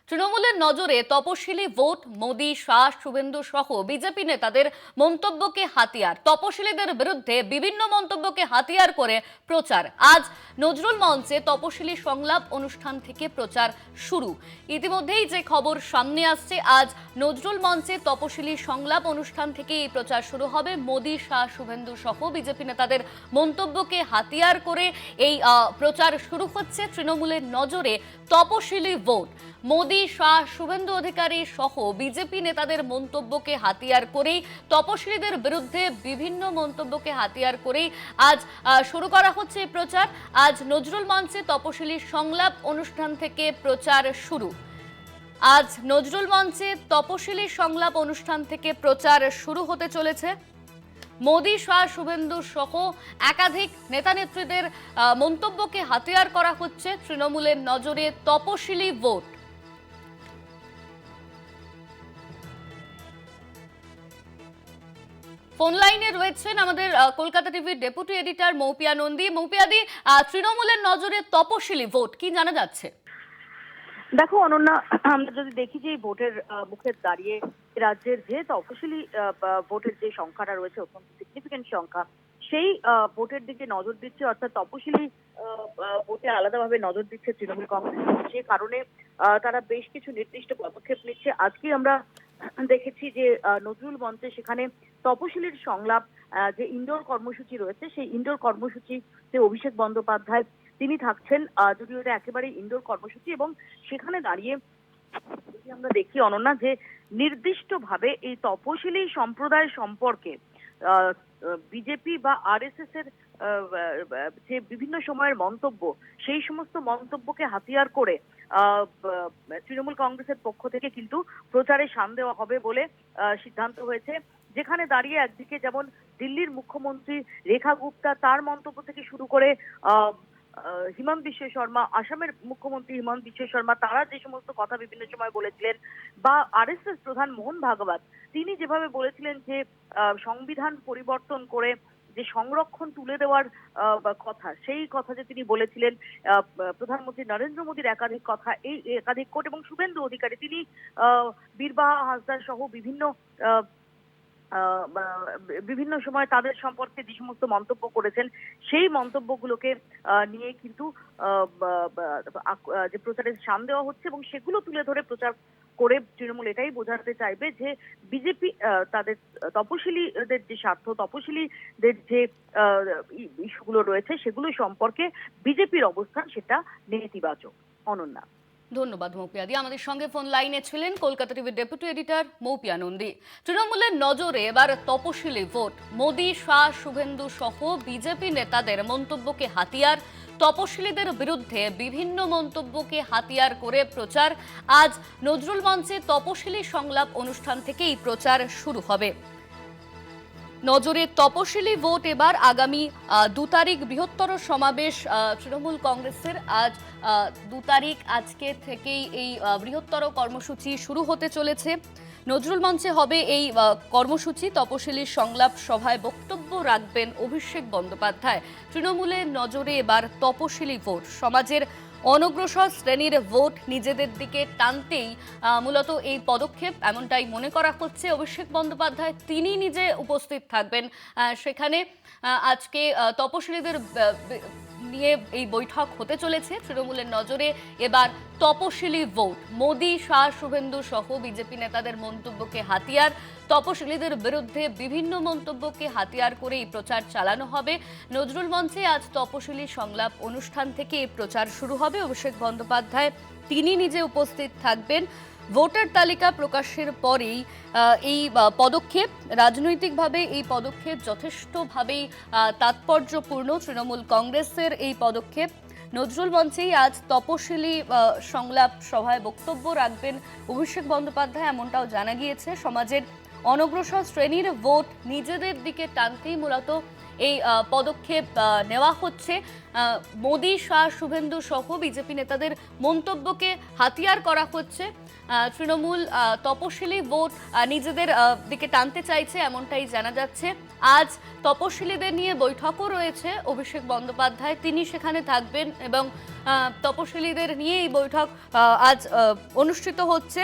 তৃণমূলের নজরে তপশিলি ভোট, মোদি, শাহ, শুভেন্দু সহ বিজেপি নেতাদের মন্তব্যকে হাতিয়ার, তপশিলীদের বিরুদ্ধে বিভিন্ন মন্তব্যকে হাতিয়ার করে প্রচার। আজ নজরুল মঞ্চে তপশিলি সংলাপ অনুষ্ঠান থেকে প্রচার শুরু। ইতিমধ্যেই যে খবর সামনে আসছে, আজ নজরুল মঞ্চে তপশিলি সংলাপ অনুষ্ঠান থেকে এই প্রচার শুরু হবে। মোদি, শাহ, শুভেন্দু সহ বিজেপি নেতাদের মন্তব্যকে হাতিয়ার করে এই প্রচার শুরু হচ্ছে। তৃণমূলের নজরে তপশিলি ভোট, মোদি, শাহ, শুভেন্দু অধিকারী সহ বিজেপি নেতাদের মন্তব্যকে হাতিয়ার করেই, তপশিলীদের বিরুদ্ধে বিভিন্ন মন্তব্যকে হাতিয়ার করেই আজ শুরু করা হচ্ছে এই প্রচার। আজ নজরুল মঞ্চে তপশিলি সংলাপ অনুষ্ঠান থেকে প্রচার শুরু। আজ নজরুল মঞ্চে তপশিলি সংলাপ অনুষ্ঠান থেকে প্রচার শুরু হতে চলেছে। মোদি, শাহ, শুভেন্দু সহ একাধিক নেতা নেত্রীদের মন্তব্যকে হাতিয়ার করা হচ্ছে। তৃণমূলের নজরে তপশিলি ভোট। ফোন লাইনে রয়েছেন আমাদের কলকাতা টিভির ডেপুটি এডিটর মৌপিয়া নন্দী। মৌপিয়াদি, তৃণমূলের নজরে তপশিলি ভোট, কি জানা যাচ্ছে? দেখো অনন্যা, আমরা যদি দেখি যে ভোটের মুখে দাঁড়িয়ে রাজ্যের যে তফসিলি ভোটের যে সংখ্যাটা রয়েছে অত্যন্ত সিগনিফিকেন্ট সংখ্যা, সেই ভোটের দিকে নজর দিচ্ছে, অর্থাৎ তপসিলি ভোটে আলাদাভাবে নজর দিচ্ছে তৃণমূল কংগ্রেস। যে কারণে তারা বেশ কিছু নির্দিষ্ট পদক্ষেপ নিচ্ছে। আজকে আমরা দেখেছি যে নজরুল মঞ্চে সেখানে তপসিলির সংলাপ যে ইনডোর কর্মসূচি রয়েছে, সেই ইনডোর কর্মসূচিতে অভিষেক বন্দ্যোপাধ্যায় তিনি থাকছেন, যদিও এটা একেবারে ইনডোর কর্মসূচি। এবং সেখানে দাঁড়িয়ে যদি আমরা দেখি অনন্যা, যে নির্দিষ্টভাবে এই তপশিলি সম্প্রদায় সম্পর্কে বিজেপি বা আরএসএস এর যে বিভিন্ন সময়ের মন্তব্য, সেই সমস্ত মন্তব্যকে হাতিয়ার করে তৃণমূল কংগ্রেসের পক্ষ থেকে কিন্তু প্রচারে শান দেওয়া হবে বলে সিদ্ধান্ত হয়েছে। যেখানে দাঁড়িয়ে একদিকে যেমন দিল্লির মুখ্যমন্ত্রী রেখা গুপ্তা, তার মন্তব্য থেকে শুরু করে হিমন্ত বিশ্ব শর্মা, আসামের মুখ্যমন্ত্রী হিমন্ত বিশ্ব শর্মা, তারা যে সমস্ত কথা বিভিন্ন সময় বলেছিলেন, বা আরএসএস প্রধান মোহন ভাগবত তিনি যেভাবে বলেছিলেন যে সংবিধান পরিবর্তন করে যে সংরক্ষণ তুলে দেওয়ার কথা, সেই কথা যে তিনি বলেছিলেন, প্রধানমন্ত্রী নরেন্দ্র মোদীর একাধিক কথা, এই একাধিক কোট, এবং শুভেন্দু অধিকারী তিনি বীরবাহা হাসদার সহ বিভিন্ন সময় তাদের সম্পর্কে যে সমস্ত মন্তব্য করেছেন, সেই মন্তব্যগুলোকে নিয়ে কিন্তু যে প্রচারে শান দেওয়া হচ্ছে, এবং সেগুলো তুলে ধরে প্রচার করে তৃণমূল এটাই বোঝাতে চাইবে যে বিজেপি তাদের তপশিলীদের যে স্বার্থ, তপশিলীদের যে ইস্যুগুলো রয়েছে, সেগুলো সম্পর্কে বিজেপির অবস্থান সেটা নেতিবাচক। অনন্যা, ধন্যবাদ মৌপিয়াদি। আমাদের সঙ্গে ফোন লাইনে ছিলেন কলকাতা টিভির ডেপুটি এডিটর মৌপিয়া নন্দী। তৃণমূলের নজরে এবার তপশিলি ভোট, মোদি, শাহ, শুভেন্দু সহ বিজেপি নেতাদের মন্তব্যকে হাতিয়ার, তপশিলীদের বিরুদ্ধে বিভিন্ন মন্তব্যকে হাতিয়ার করে প্রচার। আজ নজরুল মঞ্চে তপশিলি সংলাপ অনুষ্ঠান থেকে এই প্রচার শুরু হবে। নজরে তপশিলি ভোট এবার আগামী 2 তারিখ বৃহত্তর সমাবেশ তৃণমূল কংগ্রেসের। আজ 2 তারিখ, আজকে থেকেই এই বৃহত্তর কর্মসূচি শুরু হতে চলেছে। নজরুল মঞ্চে হবে এই কর্মসূচি। তপশিলি সংলাপ সভায় বক্তব্য রাখবেন অভিষেক বন্দ্যোপাধ্যায়। তৃণমূলের নজরে এবার তপশিলি ভোট, সমাজের অনগ্রসর শ্রেণীর ভোট নিজেদের দিকে টানতেই মূলত এই পদক্ষেপ, এমনটাই মনে করা হচ্ছে। অভিষেক বন্দ্যোপাধ্যায় তিনি নিজে উপস্থিত থাকবেন সেখানে। আজকে তপশিলীদের নিয়ে এই বৈঠক হতে চলেছে। তৃণমূলের নজরে এবার তপশিলি ভোট, মোদি, শাহ, শুভেন্দু সহ বিজেপি নেতাদের মন্তব্যকে হাতিয়ার, তপশিলীদের বিরুদ্ধে বিভিন্ন মন্তব্যকে হাতিয়ার করে এই প্রচার চালানো হবে। নজরুল মঞ্চে আজ তপশিলি সংলাপ অনুষ্ঠান থেকে এই প্রচার শুরু হবে। অভিষেক বন্দ্যোপাধ্যায় তিনি নিজে উপস্থিত থাকবেন। ভোটার তালিকা প্রকাশের পরেই এই পদক্ষেপ, রাজনৈতিকভাবে এই পদক্ষেপ যথেষ্টভাবেই তাৎপর্যপূর্ণ। তৃণমূল কংগ্রেসের এই পদক্ষেপ। নজরুল মঞ্চেই আজ তপশিলি সংলাপ সভায় বক্তব্য রাখবেন অভিষেক বন্দ্যোপাধ্যায়, এমনটাও জানা গিয়েছে। সমাজের অনগ্রসর শ্রেণীর ভোট নিজেদের দিকে টানতেই মূলত এই পদক্ষেপ নেওয়া হচ্ছে। মোদি, শাহ, শুভেন্দু সহ বিজেপি নেতাদের মন্তব্যকে হাতিয়ার করা হচ্ছে। তৃণমূল তপশিলি ভোট নিজেদের দিকে টানতে চাইছে, এমনটাই জানা যাচ্ছে। আজ তপশিলীদের নিয়ে বৈঠকও রয়েছে অভিষেক বন্দ্যোপাধ্যায়, তিনি সেখানে থাকবেন এবং তপশিলীদের নিয়ে এই বৈঠক আজ অনুষ্ঠিত হচ্ছে।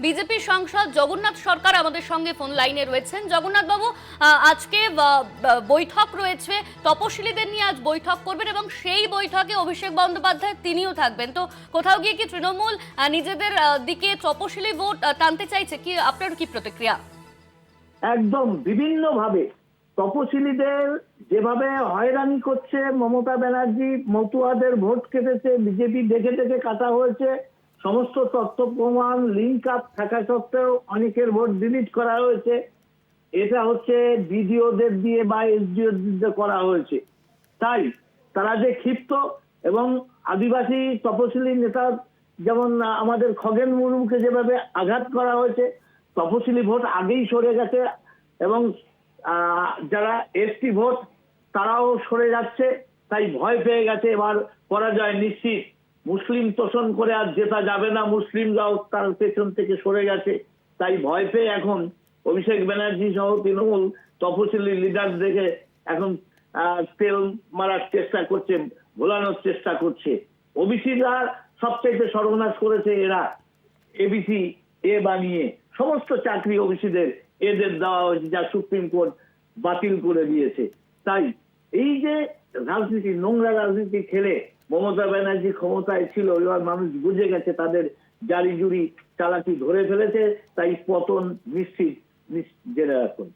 বিজেপি সাংসদ জগন্নাথ সরকার আমাদের সঙ্গে ফোন লাইনে রয়েছেন। জগন্নাথ বাবু, আজকে বৈঠক রয়েছে, তপশিলীদের নিয়ে আজ বৈঠক করবেন এবং সেই বৈঠকে অভিষেক বন্দ্যোপাধ্যায় তিনিও থাকবেন। তো কোথাও গিয়ে কি তৃণমূল নিজেদের দিকে তপশিলি ভোট টানতে চাইছে, কি আপনার কি প্রতিক্রিয়া? একদম বিভিন্নভাবে তপশিলীদের যেভাবে হয়রানি করছে মমতা ব্যানার্জি, মতুয়াদের ভোট কেটেছে বিজেপি, দেখে দেখে কাটা হয়েছে, সমস্ত তথ্য প্রমাণ লিঙ্ক আপ থাকা সত্ত্বেও অনেকের ভোট ডিলিট করা হয়েছে। এটা হচ্ছে বিডিওদের দিয়ে বা এসডিও দিয়ে করা হয়েছে। তাই তারা যে ক্ষিপ্ত এবং আদিবাসী তপশিলি নেতা যেমন আমাদের খগেন মুর্মুকে যেভাবে আঘাত করা হয়েছে, তপশিলি ভোট আগেই সরে গেছে এবং যারা এসটি ভোট তারাও সরে যাচ্ছে। তাই ভয় পেয়ে গেছে এবার পরাজয় নিশ্চিত, মুসলিম তোষণ করে আর জেতা যাবে না, মুসলিমরাও তার পেছন থেকে সরে গেছে। তাই ভয় পেয়ে এখন অভিষেক ব্যানার্জি সহ তৃণমূল তপশিলি লিডার দেখে এখন তেল মারার চেষ্টা করছে, ভোলানোর চেষ্টা করছে। ওবিসিরা সবচেয়ে সর্বনাশ করেছে এরা, এবিসি এ বানিয়ে সমস্ত চাকরি ওবিসিদের এদের দেওয়া হয়েছে, যা সুপ্রিম কোর্ট বাতিল করে দিয়েছে। তাই এই যে রাজনীতি, নোংরা রাজনীতি খেলে মমতা ব্যানার্জি ক্ষমতায় ছিল, এবার মানুষ বুঝে গেছে তাদের জারি জুরি চালাকি ধরে ফেলেছে, তাই পতন নিশ্চিত জেনে রাখুন।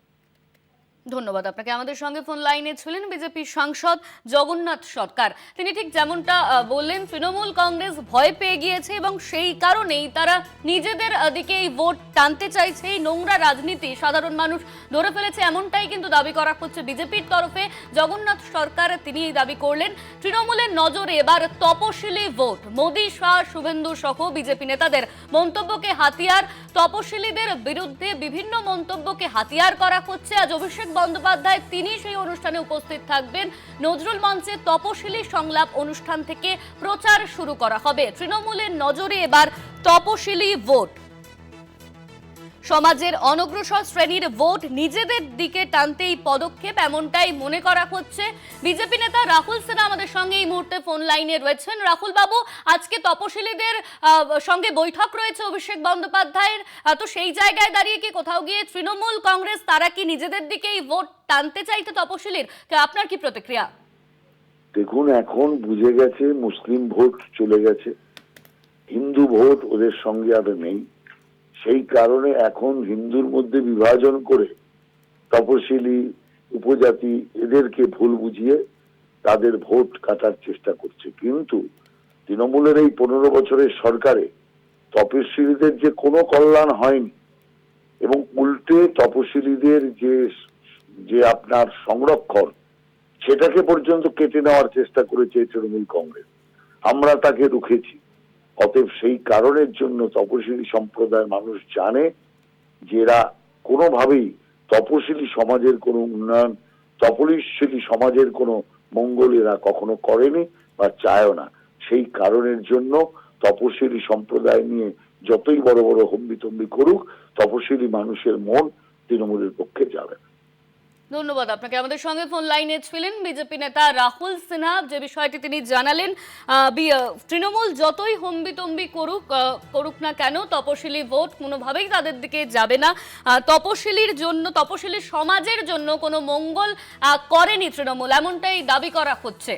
ধন্যবাদ আপনাকে। আমাদের সঙ্গে ফোন লাইনে ছিলেন বিজেপি সাংসদ জগন্নাথ সরকার। তিনি ঠিক যেমনটা বললেন, তৃণমূল কংগ্রেস ভয় পেয়ে গিয়েছে এবং সেই কারণেই তারা নিজেদের দিকে এই ভোট টানতে চাইছে। এই নোংরা রাজনীতি সাধারণ মানুষ ধরে ফেলেছে, এমনটাই কিন্তু দাবি করা হচ্ছে বিজেপির তরফে। জগন্নাথ সরকার তিনি এই দাবি করলেন। তৃণমূলের নজরে এবার তপশিলি ভোট, মোদি, শাহ, শুভেন্দু সহ বিজেপি নেতাদের মন্তব্যকে হাতিয়ার, তপশিলীদের বিরুদ্ধে বিভিন্ন মন্তব্যকে হাতিয়ার করা হচ্ছে। আজ অভিষেক বন্দ্যোপাধ্যায় তিনি সেই অনুষ্ঠানে উপস্থিত থাকবেন। নজরুল মঞ্চে তপশিলি সংলাপ অনুষ্ঠান থেকে প্রচার শুরু করা হবে। তৃণমূলের নজরে এবার তপশিলি ভোট, সমাজের অনগ্রসর শ্রেণীর ভোট নিজেদের দিকে টানতে এই পদক্ষেপ, এমনটাই মনে করা হচ্ছে। বিজেপি নেতা রাহুল সিনহা আমাদের সঙ্গে এই মুহূর্তে ফোন লাইনে রয়েছেন। রাহুল বাবু, আজকে তপশিলীদের সঙ্গে বৈঠক রয়েছে অভিষেক বন্দ্যোপাধ্যায়ের, তো সেই জায়গায় দাঁড়িয়ে কি কোথাও গিয়ে তৃণমূল কংগ্রেস তারা কি নিজেদের দিকে এই ভোট টানতে চাইতে তপশিলীর, আপনার কি প্রতিক্রিয়া? দেখুন, এখন বুঝে গেছে মুসলিম ভোট চলে গেছে, হিন্দু ভোট ওদের সঙ্গে আর নেই। সেই কারণে এখন হিন্দুর মধ্যে বিভাজন করে তপশিলি, উপজাতি এদেরকে ভুল বুঝিয়ে তাদের ভোট কাটার চেষ্টা করছে। কিন্তু তৃণমূলের এই 15 বছরের সরকারে তপশিলীদের যে কোনো কল্যাণ হয়নি এবং উল্টে তপশিলীদের যে আপনার সংরক্ষণ সেটাকে পর্যন্ত কেটে নেওয়ার চেষ্টা করেছে তৃণমূল কংগ্রেস। আমরা তাকে রুখেছি। অতএব সেই কারণের জন্য তপশিলি সম্প্রদায়ের মানুষ জানে যে এরা কোনোভাবেই তপশিলি সমাজের কোনো উন্নয়ন, তপশিলি সমাজের কোনো মঙ্গল এরা কখনো করেনি বা চায়ও না। সেই কারণের জন্য তপশিলি সম্প্রদায় নিয়ে যতই বড় বড় হম্বিতম্বি করুক, তপশিলি মানুষের মন তৃণমূলের পক্ষে যাবে না। ধন্যবাদ আপনাকে। আমাদের সঙ্গে ফোন লাইনে ছিলেন বিজেপি নেতা রাহুল সিনহা, যে বিষয়টি তিনি জানালেন। তৃণমূল যতই হম্বিতম্বি করুক না কেন, তপশিলি ভোট কোনোভাবেই তাদের দিকে যাবে না। তপশিলির জন্য, তপশিলি সমাজের জন্য কোনো মঙ্গল করেনি তৃণমূল, এমনটাই দাবি করা হচ্ছে।